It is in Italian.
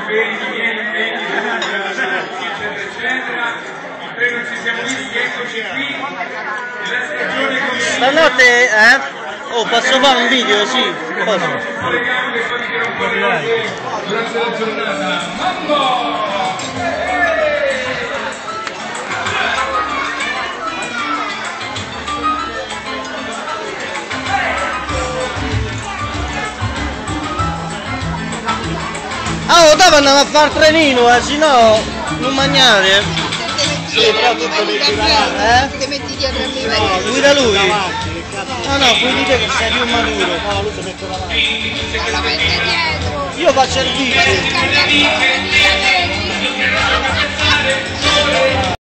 impegni, miei impegni, eccetera, eccetera. In tre non ci siamo visti, eccoci qui. La stagione comincia. Stanotte, oh, posso fare un video? Sì, posso. Ci colleghiamo che poi dirò un po' di cose durante la giornata. Mambo! Ah, oh, dopo andiamo a fare il trenino, sennò non mangiare. Sì, però tu te metti davanti. Ti metti dietro a me. No, guida lui. No, no, guidi te che sei più maturo. No, lui si mette davanti. La mette dietro. Io faccio il bici.